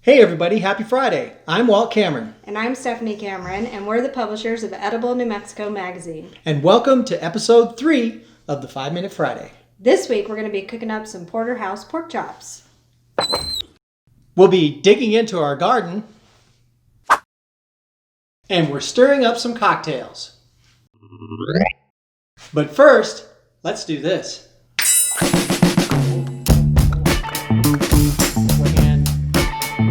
Hey everybody, happy Friday. I'm Walt Cameron. And I'm Stephanie Cameron, and we're the publishers of Edible New Mexico magazine. And welcome to episode 3 of the 5 Minute Friday. This week we're going to be cooking up some porterhouse pork chops. We'll be digging into our garden. And we're stirring up some cocktails. But first, let's do this.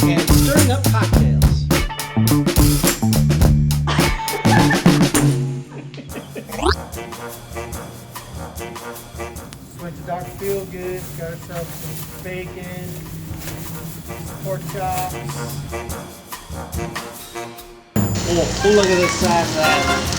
And stirring up cocktails. Went to Dr. Feelgood, got ourselves some bacon, pork chops. Oh, look at this side of that.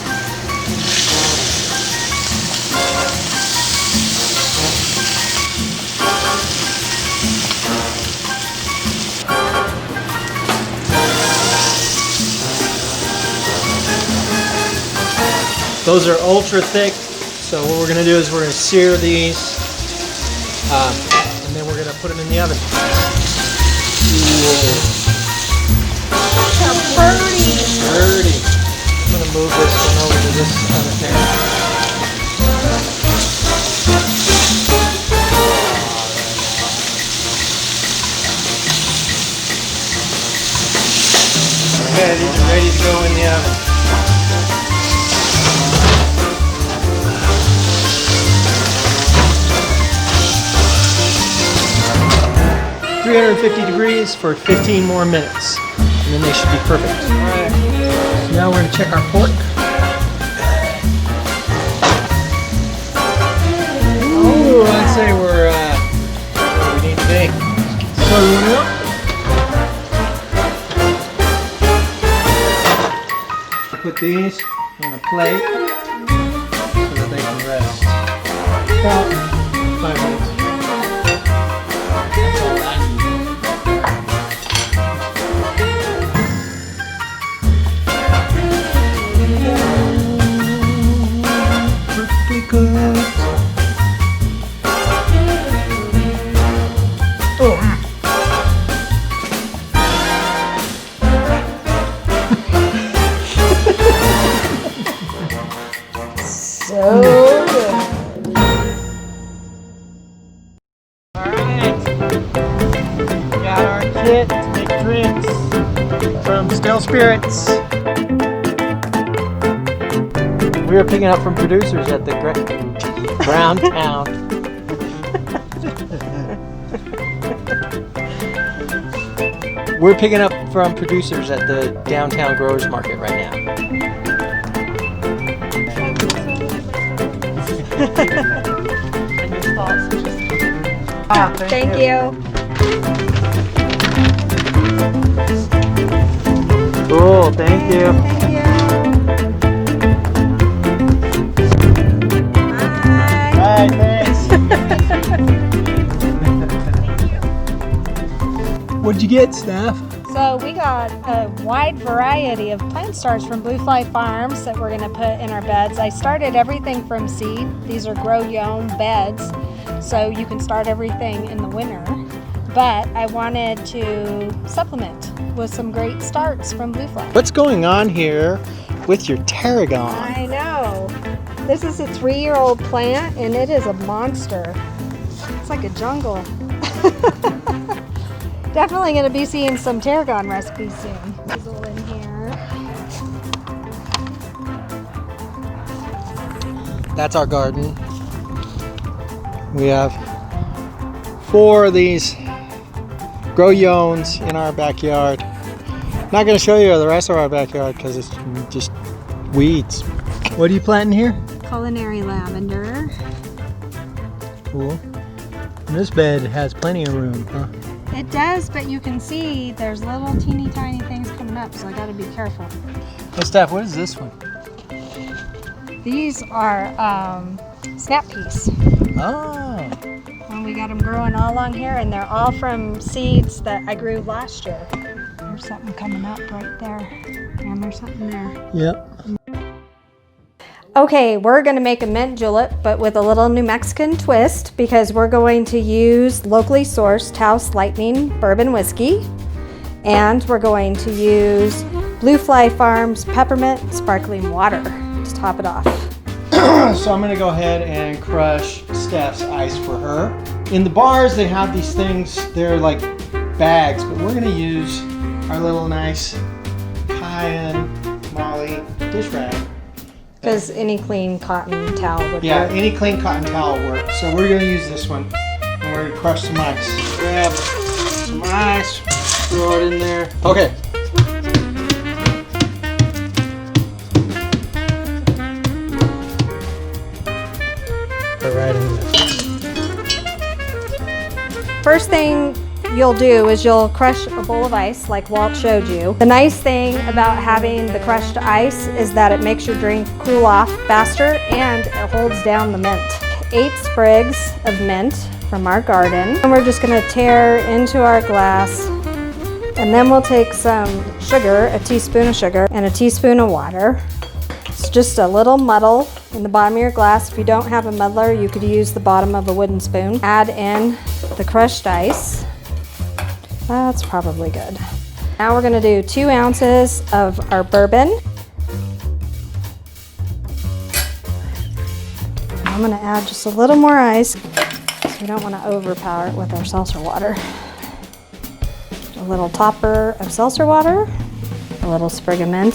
Those are ultra thick, so what we're going to do is we're going to sear these, and then we're going to put them in the oven. Pretty. I'm going to move this one over to this other thing. Okay, these are ready to go in the oven. 350 degrees for 15 more minutes, and then they should be perfect. All right. So now we're going to check our pork. Oh, I'd say we're where we need to be. So we want to put these on a plate so that they can rest. About 5 minutes. From Still Spirits. We are picking up from producers at the Brown Town. We're picking up from producers at the Downtown Growers Market right now. Thank you. Cool, thank you. Bye. Bye, thanks. What'd you get, Steph? So we got a wide variety of plant starts from Bluefly Farms that we're going to put in our beds. I started everything from seed. These are grow your own beds, so you can start everything in the winter. But I wanted to supplement with some great starts from Bluefly. What's going on here with your tarragon? I know. This is a 3-year-old plant and it is a monster. It's like a jungle. Definitely going to be seeing some tarragon recipes soon. Basil in here. That's our garden. We have 4 of these grow yowns in our backyard. Not going to show you the rest of our backyard because it's just weeds. What are you planting here? Culinary lavender. Cool. And this bed has plenty of room, huh? It does, but you can see there's little teeny tiny things coming up, so I got to be careful. Hey, Steph, what is this one? These are snap peas. Oh. And we got them growing all along here, and they're all from seeds that I grew last year. There's something coming up right there, and there's something there. Yep. Okay, we're going to make a mint julep, but with a little New Mexican twist, because we're going to use locally sourced Taos Lightning bourbon whiskey. And we're going to use Bluefly Farms peppermint sparkling water to top it off. So I'm gonna go ahead and crush Steph's ice for her. In the bars, they have these things, they're like bags, but we're gonna use our little nice high-end Molly dish rag. Because any clean cotton towel would Yeah, work. any clean cotton towel works. So we're gonna use this one, and we're gonna crush some ice. Grab some ice, throw it in there. Okay. Put right in there. First thing you'll do is you'll crush a bowl of ice like Walt showed you. The nice thing about having the crushed ice is that it makes your drink cool off faster and it holds down the mint. 8 sprigs of mint from our garden. And we're just gonna tear into our glass. And then we'll take some sugar, a teaspoon of sugar, and a teaspoon of water. It's just a little muddle in the bottom of your glass. If you don't have a muddler, you could use the bottom of a wooden spoon. Add in the crushed ice. That's probably good. Now we're gonna do 2 ounces of our bourbon. I'm gonna add just a little more ice. We don't wanna overpower it with our seltzer water. A little topper of seltzer water, a little sprig of mint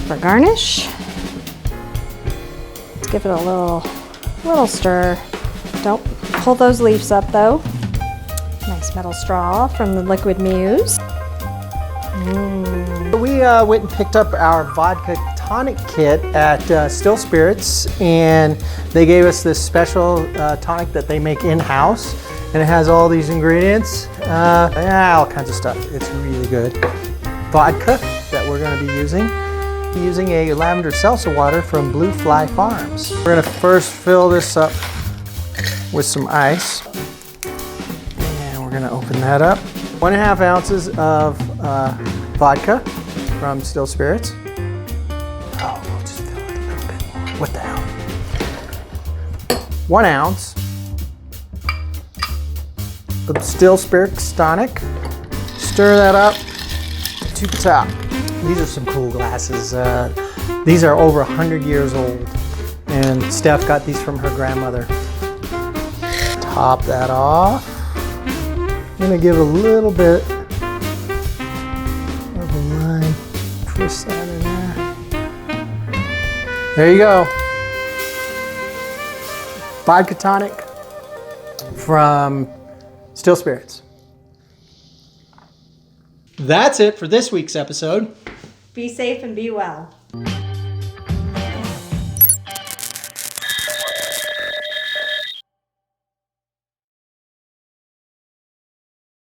for garnish. Let's give it a little stir. Don't pull those leaves up though. Nice metal straw from the Liquid Muse. We went and picked up our vodka tonic kit at Still Spirits, and they gave us this special tonic that they make in-house, and it has all these ingredients, all kinds of stuff. It's really good. Vodka that we're going to be using a lavender seltzer water from Bluefly Farms. We're going to first fill this up with some ice. We're gonna open that up. 1.5 ounces of vodka from Still Spirits. Oh, we'll just fill it a little bit more. What the hell? 1 ounce of Still Spirits tonic. Stir that up to the top. These are some cool glasses. These are over 100 years old, and Steph got these from her grandmother. Top that off. I'm gonna give a little bit of a line, twist that in there. There you go. Vodka tonic from Still Spirits. That's it for this week's episode. Be safe and be well.